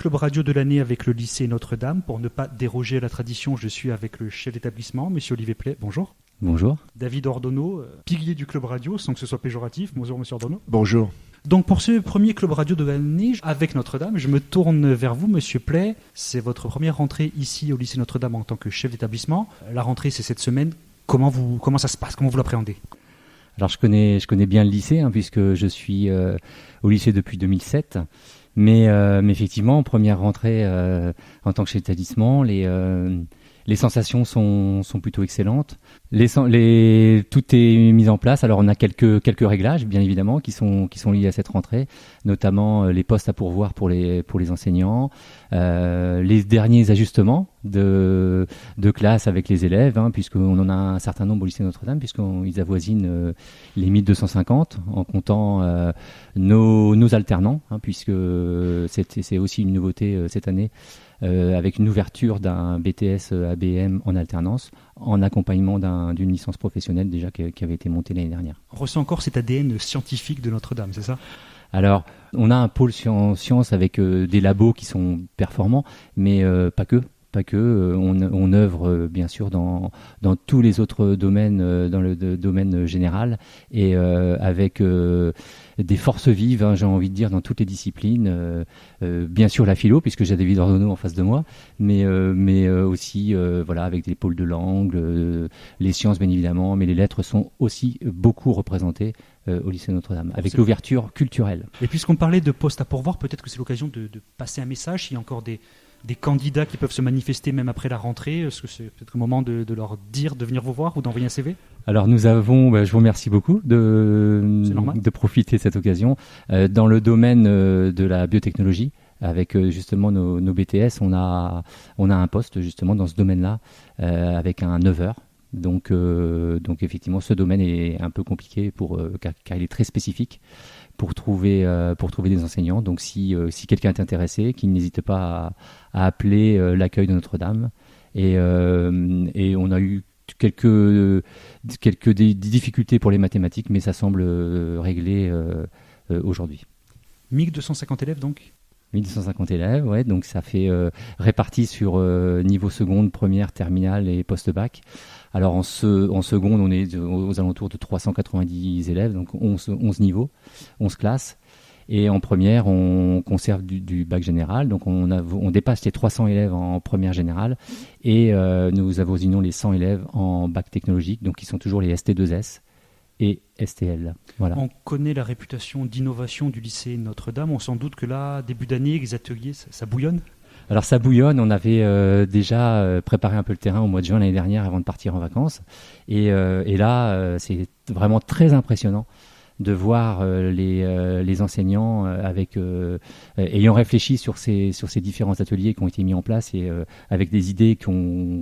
club radio de l'année avec le lycée Notre-Dame. Pour ne pas déroger à la tradition, je suis avec le chef d'établissement, monsieur Olivier Play. Bonjour. Bonjour. David Ordonneau, pilier du club radio, sans que ce soit péjoratif. Bonjour, monsieur Ordonneau. Bonjour. Donc pour ce premier club radio de l'année avec Notre-Dame, je me tourne vers vous, monsieur Play. C'est votre première rentrée ici au lycée Notre-Dame en tant que chef d'établissement. La rentrée, c'est cette semaine. Comment ça se passe? Comment vous l'appréhendez? Alors je connais bien le lycée, puisque je suis au lycée depuis 2007. Mais effectivement, première rentrée en tant que chef d'établissement, les sensations sont plutôt excellentes. Tout est mis en place. Alors on a quelques réglages, bien évidemment, qui sont liés à cette rentrée, notamment les postes à pourvoir pour les enseignants, les derniers ajustements de classe avec les élèves, puisqu'on en a un certain nombre au lycée Notre-Dame, puisqu'ils avoisinent les 1250 en comptant nos alternants, puisque c'est aussi une nouveauté cette année. Avec une ouverture d'un BTS ABM en alternance, en accompagnement d'une licence professionnelle déjà qui avait été montée l'année dernière. On ressent encore cet ADN scientifique de Notre-Dame, c'est ça? Alors, on a un pôle sciences avec des labos qui sont performants, mais pas que. On œuvre bien sûr dans tous les autres domaines, dans le domaine général, et avec des forces vives, j'ai envie de dire, dans toutes les disciplines. Bien sûr la philo, puisque j'ai David Ordonneau en face de moi, mais aussi avec des pôles de langue, les sciences bien évidemment, mais les lettres sont aussi beaucoup représentées au lycée Notre-Dame, avec l'ouverture culturelle. Et puisqu'on parlait de postes à pourvoir, peut-être que c'est l'occasion de passer un message. S'il y a encore des candidats qui peuvent se manifester même après la rentrée, est-ce que c'est peut-être le moment de leur dire de venir vous voir ou d'envoyer un CV? Alors nous avons, je vous remercie beaucoup de profiter de cette occasion. Dans le domaine de la biotechnologie, avec justement nos BTS, on a un poste justement dans ce domaine-là, avec un 9 heures. Donc effectivement, ce domaine est un peu compliqué car il est très spécifique pour trouver des enseignants. Donc si quelqu'un est intéressé, qu'il n'hésite pas à appeler l'accueil de Notre-Dame. Et on a eu quelques difficultés pour les mathématiques, mais ça semble réglé aujourd'hui. 1250 élèves donc? 1250 élèves, ouais, donc ça fait réparti sur niveau seconde, première, terminale et post-bac. Alors en seconde, on est aux alentours de 390 élèves, donc 11 niveaux, 11 classes. Et en première, on conserve du bac général, donc on dépasse les 300 élèves en première générale, et nous avoisinons les 100 élèves en bac technologique, donc qui sont toujours les ST2S et STL. Voilà. On connaît la réputation d'innovation du lycée Notre-Dame. On s'en doute que là, début d'année, les ateliers, ça bouillonne? Alors ça bouillonne, on avait déjà préparé un peu le terrain au mois de juin l'année dernière avant de partir en vacances. Et là, c'est vraiment très impressionnant de voir les enseignants ayant réfléchi sur ces différents ateliers qui ont été mis en place, et avec des idées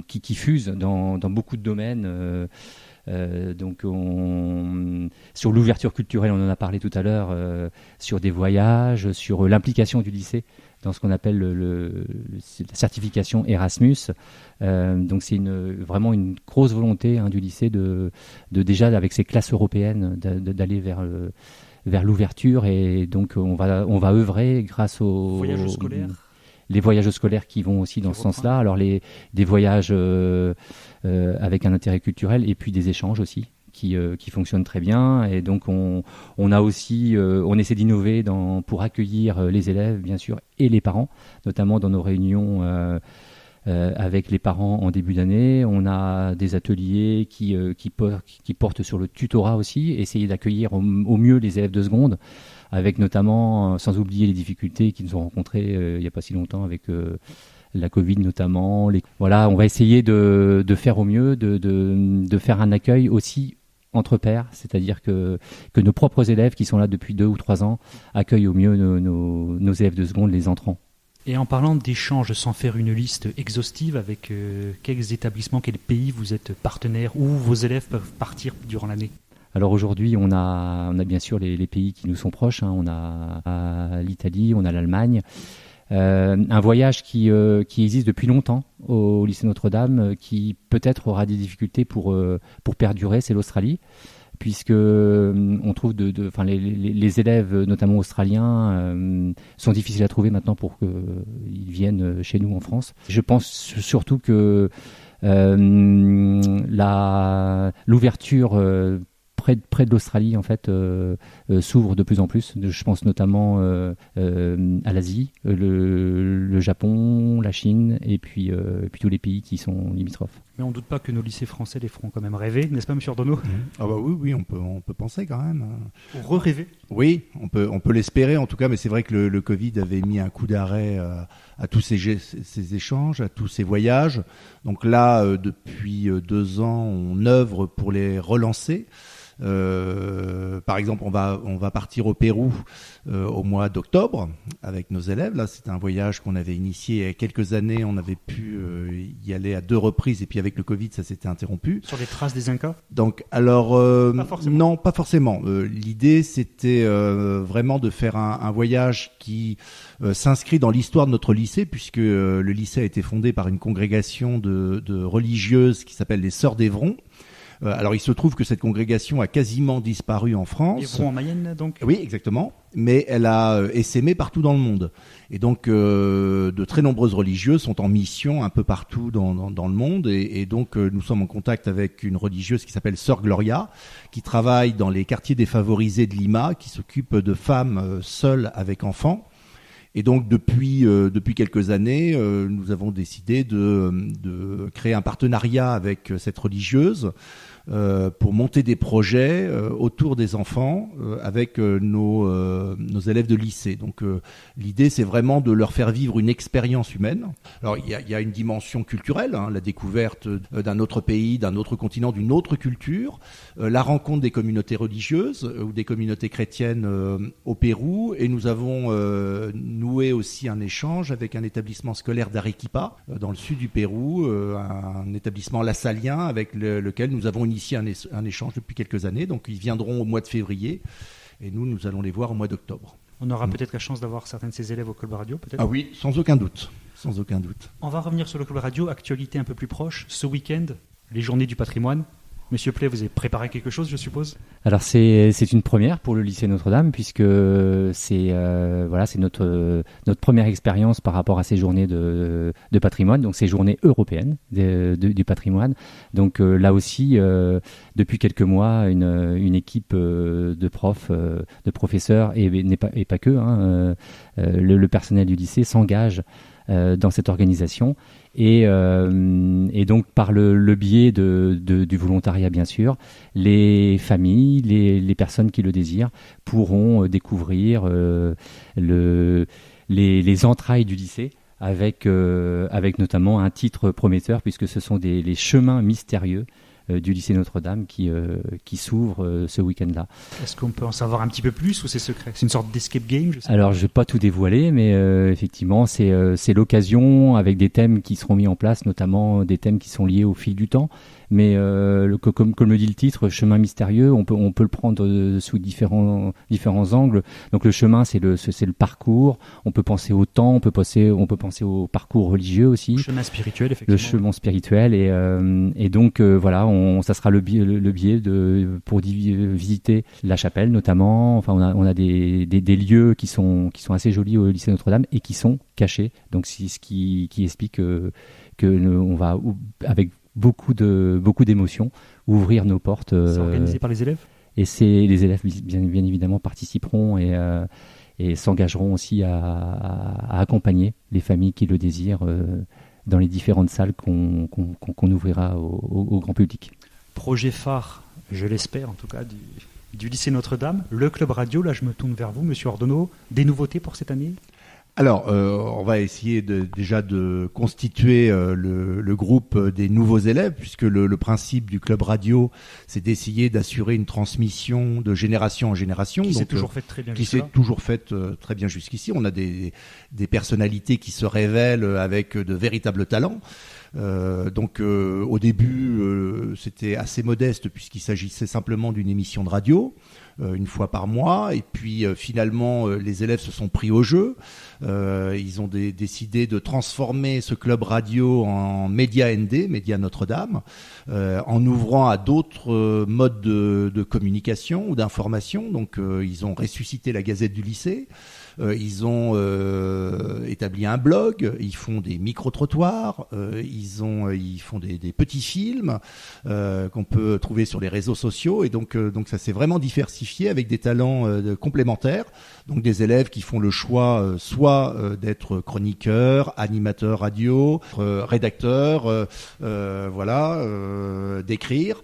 qui fusent dans beaucoup de domaines. Sur l'ouverture culturelle, on en a parlé tout à l'heure, sur des voyages, sur l'implication du lycée dans ce qu'on appelle la certification Erasmus. Donc c'est vraiment une grosse volonté du lycée de déjà avec ses classes européennes d'aller vers l'ouverture, et donc on va œuvrer grâce aux voyages scolaires. Les voyages scolaires qui vont aussi dans ce sens-là. Alors des voyages avec un intérêt culturel, et puis des échanges aussi qui fonctionnent très bien. Et donc on a aussi on essaie d'innover pour accueillir les élèves bien sûr et les parents, notamment dans nos réunions avec les parents en début d'année. On a des ateliers qui portent sur le tutorat aussi, essayer d'accueillir au mieux les élèves de seconde, avec notamment, sans oublier les difficultés qu'ils ont rencontrées il n'y a pas si longtemps avec la Covid notamment. Voilà, on va essayer de faire au mieux, de faire un accueil aussi entre pairs, c'est-à-dire que nos propres élèves qui sont là depuis 2 ou 3 ans accueillent au mieux nos élèves de seconde, les entrants. Et en parlant d'échanges, sans faire une liste exhaustive, avec quels établissements, quels pays vous êtes partenaires, où vos élèves peuvent partir durant l'année? Alors aujourd'hui, on a bien sûr les pays qui nous sont proches, on a l'Italie, on a l'Allemagne. Un voyage qui existe depuis longtemps au lycée Notre-Dame, qui peut-être aura des difficultés pour perdurer, c'est l'Australie, puisque on trouve les élèves, notamment australiens, sont difficiles à trouver maintenant pour qu'ils viennent chez nous en France. Je pense surtout que l'ouverture près de l'Australie en fait s'ouvre de plus en plus. Je pense notamment à l'Asie, le Japon, la Chine et puis tous les pays qui sont limitrophes. Mais on ne doute pas que nos lycées français les feront quand même rêver, n'est-ce pas, Monsieur Ordonneau ? Ah bah oui, on peut penser quand même. Re-rêver ? Oui, on peut l'espérer en tout cas, mais c'est vrai que le Covid avait mis un coup d'arrêt à tous ces échanges, à tous ces voyages. Donc là, depuis 2 ans, on œuvre pour les relancer. Par exemple, on va partir au Pérou au mois d'octobre avec nos élèves. Là, c'est un voyage qu'on avait initié il y a quelques années. On avait pu y aller à 2 reprises et puis avec le Covid, ça s'était interrompu. Sur les traces des Incas ? Donc, alors, pas forcément. Non, pas forcément. L'idée, c'était vraiment de faire un voyage qui s'inscrit dans l'histoire de notre lycée, puisque le lycée a été fondé par une congrégation de religieuses qui s'appelle les Sœurs d'Évron. Alors, il se trouve que cette congrégation a quasiment disparu en France. Évron en Mayenne, donc ? Oui, exactement. Mais elle a essaimé partout dans le monde. Et donc, de très nombreuses religieuses sont en mission un peu partout dans le monde. Et donc, nous sommes en contact avec une religieuse qui s'appelle Sœur Gloria, qui travaille dans les quartiers défavorisés de Lima, qui s'occupe de femmes seules avec enfants. Et donc depuis quelques années, nous avons décidé de créer un partenariat avec cette religieuse pour monter des projets autour des enfants avec nos élèves de lycée. Donc l'idée, c'est vraiment de leur faire vivre une expérience humaine. Alors il y a une dimension culturelle, la découverte d'un autre pays, d'un autre continent, d'une autre culture, la rencontre des communautés religieuses ou des communautés chrétiennes au Pérou, et nous avons noué aussi un échange avec un établissement scolaire d'Arequipa, dans le sud du Pérou, un établissement lassalien avec lequel nous avons initié un échange depuis quelques années. Donc ils viendront au mois de février et nous allons les voir au mois d'octobre. On aura peut-être la chance d'avoir certains de ces élèves au Club Radio, peut-être ? Ah oui, sans aucun doute. Sans aucun doute. On va revenir sur le Club Radio, actualité un peu plus proche. Ce week-end, les journées du patrimoine. Monsieur Play, vous avez préparé quelque chose, je suppose ? Alors c'est une première pour le lycée Notre-Dame, puisque c'est notre première expérience par rapport à ces journées de patrimoine, donc ces journées européennes du patrimoine. Donc là aussi, depuis quelques mois, une équipe de profs, de professeurs et pas que, le personnel du lycée s'engage dans cette organisation et donc par le biais du volontariat bien sûr, les familles, les personnes qui le désirent pourront découvrir les entrailles du lycée avec notamment un titre prometteur, puisque ce sont les chemins mystérieux du lycée Notre-Dame qui s'ouvre ce week-end-là. Est-ce qu'on peut en savoir un petit peu plus ou c'est secret ? C'est une sorte d'escape game, je sais. Alors, je ne vais pas tout dévoiler, mais effectivement, c'est l'occasion, avec des thèmes qui seront mis en place, notamment des thèmes qui sont liés au fil du temps. Mais comme le dit le titre, chemin mystérieux, on peut le prendre sous différents angles. Donc le chemin, c'est le parcours. On peut penser au temps, on peut penser au parcours religieux aussi. Le chemin spirituel, effectivement. Le chemin spirituel et donc voilà, ça sera le biais pour visiter la chapelle notamment. Enfin, on a des lieux qui sont assez jolis au lycée Notre-Dame et qui sont cachés. Donc c'est ce qui explique que on va avec beaucoup d'émotions ouvrir nos portes. C'est organisé par les élèves ? Et les élèves bien évidemment participeront et s'engageront aussi à accompagner les familles qui le désirent dans les différentes salles qu'on ouvrira au grand public. Projet phare, je l'espère en tout cas, du lycée Notre-Dame, le Club Radio. Là je me tourne vers vous, Monsieur Ordonneau. Des nouveautés pour cette année ? Alors, on va essayer déjà de constituer le groupe des nouveaux élèves, puisque le principe du Club Radio, c'est d'essayer d'assurer une transmission de génération en génération. Qui s'est toujours faite très bien jusqu'ici. Qui s'est toujours faite très bien jusqu'ici. On a des personnalités qui se révèlent avec de véritables talents. Donc au début c'était assez modeste puisqu'il s'agissait simplement d'une émission de radio. une fois par mois. Et puis finalement, les élèves se sont pris au jeu. Ils ont décidé de transformer ce club radio en Média ND, Média Notre-Dame, en ouvrant à d'autres modes de communication ou d'information. Donc ils ont ressuscité la Gazette du lycée. Ils ont établi un blog, ils font des micro-trottoirs, ils font des petits films qu'on peut trouver sur les réseaux sociaux. Et donc ça s'est vraiment diversifié avec des talents complémentaires. Donc des élèves qui font le choix soit d'être chroniqueurs, animateurs radio, rédacteurs, d'écrire,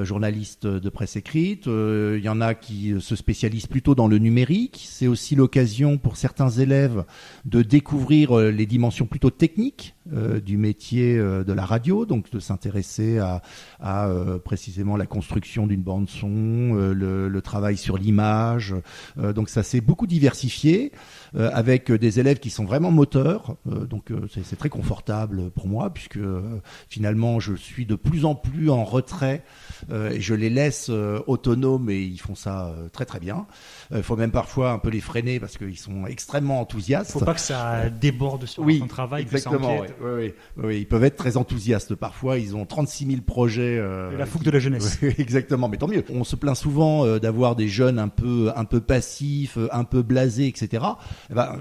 journalistes de presse écrite. Il y en a qui se spécialisent plutôt dans le numérique. C'est aussi l'occasion pour certains élèves de découvrir les dimensions plutôt techniques du métier de la radio, donc de s'intéresser à précisément la construction d'une bande son, le travail sur l'image. Donc ça s'est beaucoup diversifié avec des élèves qui sont vraiment moteurs. Donc c'est très confortable pour moi puisque finalement je suis de plus en plus en retrait et je les laisse autonomes et ils font ça très très bien. Il faut même parfois un peu les freiner parce qu'ils sont extrêmement enthousiastes. Il ne faut pas que ça déborde sur son travail. Exactement. Oui, ils peuvent être très enthousiastes. Parfois, ils ont 36 000 projets. La fougue de la jeunesse. Exactement, mais tant mieux. On se plaint souvent d'avoir des jeunes un peu passifs, un peu blasés, etc.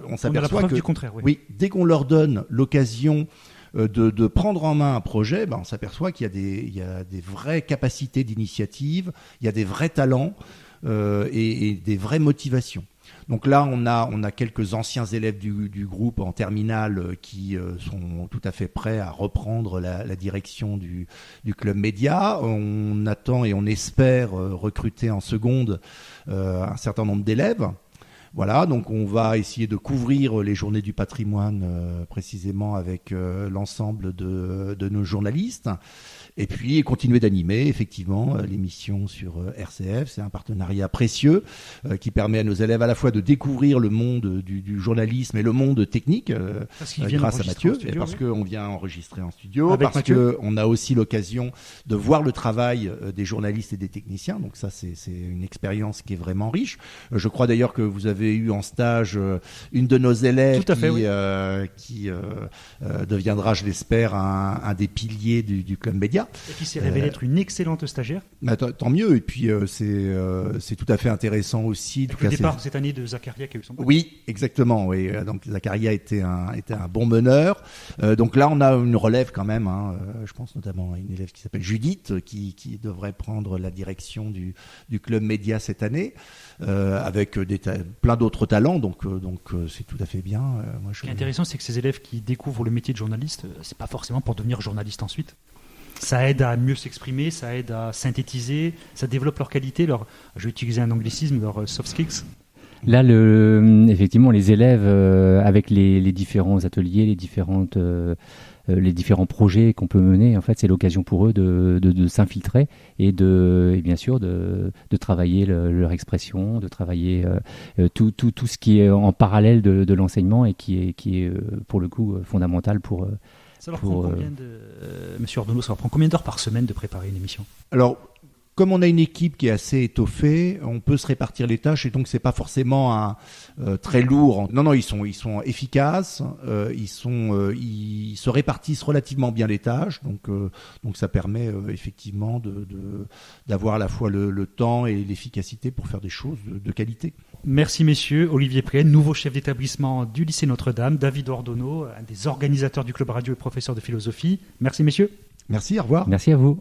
On s'aperçoit que du contraire. Oui, dès qu'on leur donne l'occasion de prendre en main un projet, on s'aperçoit qu'il y a des vraies capacités d'initiative, il y a des vrais talents et des vraies motivations. Donc là, on a quelques anciens élèves du groupe en terminale qui sont tout à fait prêts à reprendre la direction du club média. On attend et on espère recruter en seconde un certain nombre d'élèves. Voilà, donc on va essayer de couvrir les journées du patrimoine précisément avec l'ensemble de nos journalistes. Et puis continuer d'animer effectivement l'émission sur RCF. C'est un partenariat précieux qui permet à nos élèves à la fois de découvrir le monde du journalisme et le monde technique grâce à Mathieu, et parce qu'on vient enregistrer en studio, avec parce qu'on a aussi l'occasion de voir le travail des journalistes et des techniciens. Donc ça, c'est une expérience qui est vraiment riche. Je crois d'ailleurs que vous avez eu en stage une de nos élèves qui deviendra, je l'espère, un des piliers du club média. Et qui s'est révélée être une excellente stagiaire. Tant mieux. Et puis c'est tout à fait intéressant aussi. Avec le départ cette année de Zacharia qui a eu son bac. Oui, exactement. Oui. Donc Zacharia était un bon meneur. Donc là, on a une relève quand même. Je pense notamment à une élève qui s'appelle Judith, qui devrait prendre la direction du club média cette année, avec plein d'autres talents. Donc c'est tout à fait bien. Ce qui est intéressant, c'est que ces élèves qui découvrent le métier de journaliste, c'est pas forcément pour devenir journaliste ensuite. Ça aide à mieux s'exprimer, ça aide à synthétiser, ça développe leur qualité, je vais utiliser un anglicisme, leur soft skills. Là, effectivement, les élèves, avec les différents ateliers, les différents projets qu'on peut mener, en fait, c'est l'occasion pour eux de s'infiltrer et bien sûr de travailler leur expression, de travailler tout ce qui est en parallèle de l'enseignement et qui est pour le coup fondamental pour. Ça leur prend Monsieur Ordonneau, ça leur prend combien d'heures par semaine de préparer une émission ? Alors, comme on a une équipe qui est assez étoffée, on peut se répartir les tâches et donc c'est pas forcément très lourd. Non, ils sont efficaces, ils se répartissent relativement bien les tâches, donc ça permet effectivement d'avoir à la fois le temps et l'efficacité pour faire des choses de qualité. Merci messieurs. Olivier Pley, nouveau chef d'établissement du lycée Notre-Dame, David Ordonneau, un des organisateurs du club radio et professeur de philosophie. Merci messieurs. Merci, au revoir. Merci à vous.